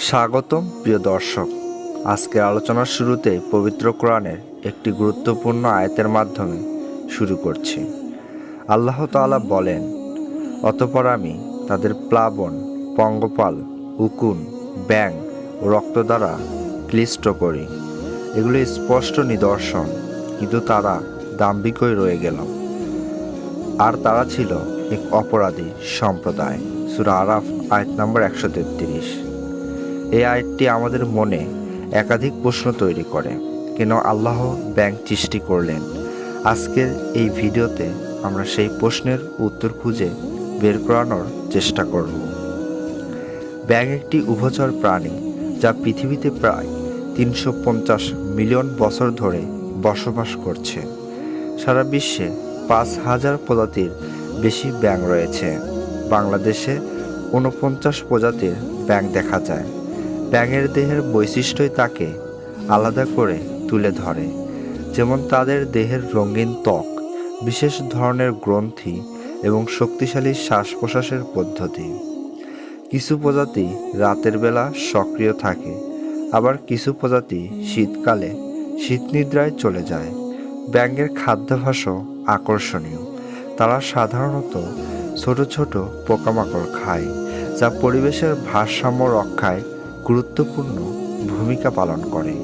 স্বাগতম প্রিয় দর্শক। আজকের আলোচনার শুরুতে পবিত্র কোরআনের একটি গুরুত্বপূর্ণ আয়াতের মাধ্যমে শুরু করছি। আল্লাহ তাআলা বলেন, অতঃপর আমি তাদের প্লাবন, পঙ্গপাল, উকুন, ব্যাঙ ও রক্ত দ্বারা ক্লিষ্ট করি। এগুলো স্পষ্ট নিদর্শন, কিন্তু তারা দাম্ভিকই রয়ে গেল, আর তারা ছিল এক অপরাধী সম্প্রদায়। সূরা আরাফ আয়াত নম্বর 133। এই আয়াতটি আমাদের মনে একাধিক প্রশ্ন তৈরি করে। কেন আল্লাহ ব্যাঙ সৃষ্টি করলেন? আজকের এই ভিডিওতে আমরা সেই প্রশ্নের উত্তর খুঁজে বের করানোর চেষ্টা করব। ব্যাঙ একটি উভচর প্রাণী, যা পৃথিবীতে প্রায় 350 মিলিয়ন বছর ধরে বসবাস করছে। সারা বিশ্বে 5000 প্রজাতির বেশি ব্যাঙ রয়েছে। বাংলাদেশে 49 প্রজাতির ব্যাঙ দেখা যায়। ব্যাঙের দেহের বৈশিষ্ট্যই তাকে আলাদা করে তুলে ধরে, যেমন তাদের দেহের রঙিন ত্বক, বিশেষ ধরনের গ্রন্থি এবং শক্তিশালী শ্বাস প্রশ্বাসের পদ্ধতি। কিছু প্রজাতি রাতের বেলা সক্রিয় থাকে, আবার কিছু প্রজাতি শীতকালে শীতনিদ্রায় চলে যায়। ব্যাঙের খাদ্যাভ্যাসও আকর্ষণীয়। তারা সাধারণত ছোট ছোট পোকামাকড় খায়, যা পরিবেশের ভারসাম্য রক্ষায় গুরুত্বপূর্ণ ভূমিকা পালন করে।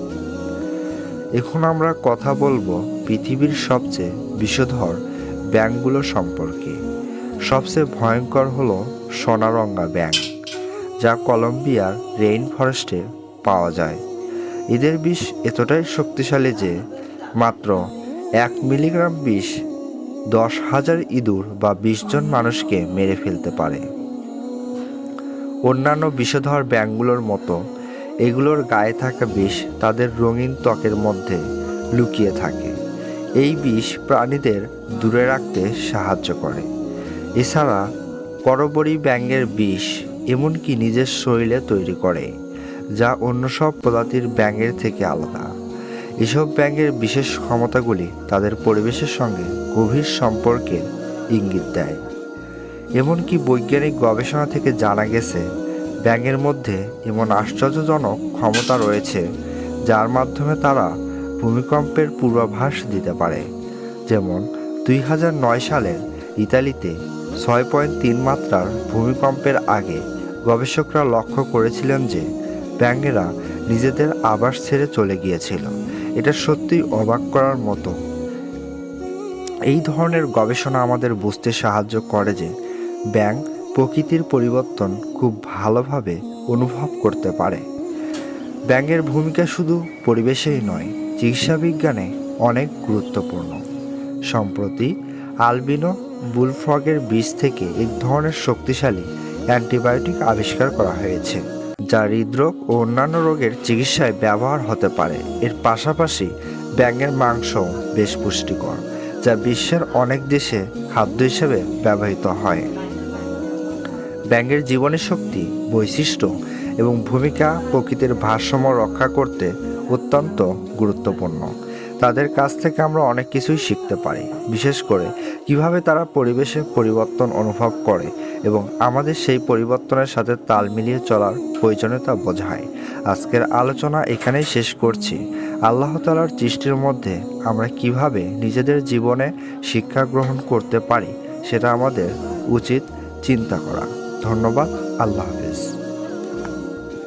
এখন আমরা কথা বলবো পৃথিবীর সবচেয়ে বিষধর ব্যাঙগুলো সম্পর্কে। সবচেয়ে ভয়ঙ্কর হলো সোনারঙা ব্যাঙ, যা কলম্বিয়ার রেইন ফরেস্টে পাওয়া যায়। এদের বিষ এতটাই শক্তিশালী যে মাত্র 1 মিলিগ্রাম বিষ 10,000 ইঁদুর বা 20 জন মানুষকে মেরে ফেলতে পারে। অন্যান্য বিষধর ব্যাঙগুলোর মতো এগুলোর গায়ে থাকা বিষ তাদের রঙিন ত্বকের মধ্যে লুকিয়ে থাকে। এই বিষ প্রাণীদের দূরে রাখতে সাহায্য করে। এছাড়া করবরী ব্যাঙের বিষ এমনকি নিজের শরীরে তৈরি করে, যা অন্য সব প্রজাতির ব্যাঙের থেকে আলাদা। এসব ব্যাঙের বিশেষ ক্ষমতাগুলি তাদের পরিবেশের সঙ্গে গভীর সম্পর্কের ইঙ্গিত দেয়। এমনকি বৈজ্ঞানিক গবেষণা থেকে জানা গেছে, ব্যাঙের মধ্যে এমন আশ্চর্যজনক ক্ষমতা রয়েছে যার মাধ্যমে তারা ভূমিকম্পের পূর্বাভাস দিতে পারে। যেমন 2009 সালে ইতালিতে 6.3 মাত্রার ভূমিকম্পের আগে গবেষকরা লক্ষ্য করেছিলেন যে ব্যাঙেরা নিজেদের আবাস ছেড়ে চলে গিয়েছিল। এটা সত্যিই অবাক করার মতো। এই ধরনের গবেষণা আমাদের বুঝতে সাহায্য করে যে ব্যাঙ প্রকৃতির পরিবর্তন খুব ভালোভাবে অনুভব করতে পারে। ব্যাঙের ভূমিকা শুধু পরিবেশেই নয়, চিকিৎসা বিজ্ঞানে অনেক গুরুত্বপূর্ণ। সম্প্রতি আলবিনো বুলফ্রগের বিষ থেকে এক ধরনের শক্তিশালী অ্যান্টিবায়োটিক আবিষ্কার করা হয়েছে, যা হৃদরোগ ও অন্যান্য রোগের চিকিৎসায় ব্যবহার হতে পারে। এর পাশাপাশি ব্যাঙের মাংস বেশ পুষ্টিকর, যা বিশ্বের অনেক দেশে খাদ্য হিসেবে ব্যবহৃত হয়। ব্যাঙের জীবনী শক্তি, বৈশিষ্ট্য এবং ভূমিকা প্রকৃতির ভারসাম্য রক্ষা করতে অত্যন্ত গুরুত্বপূর্ণ। তাদের কাছ থেকে আমরা অনেক কিছুই শিখতে পারি, বিশেষ করে কিভাবে তারা পরিবেশের পরিবর্তন অনুভব করে এবং আমাদের সেই পরিবর্তনের সাথে তাল মিলিয়ে চলার প্রয়োজনীয়তা বোঝায়। আজকের আলোচনা এখানেই শেষ করছি। আল্লাহ তাআলার সৃষ্টির মধ্যে আমরা কিভাবে নিজেদের জীবনে শিক্ষা গ্রহণ করতে পারি, সেটা আমাদের উচিত চিন্তা করা। ধন্যবাদ। আল্লাহ হাফেজ।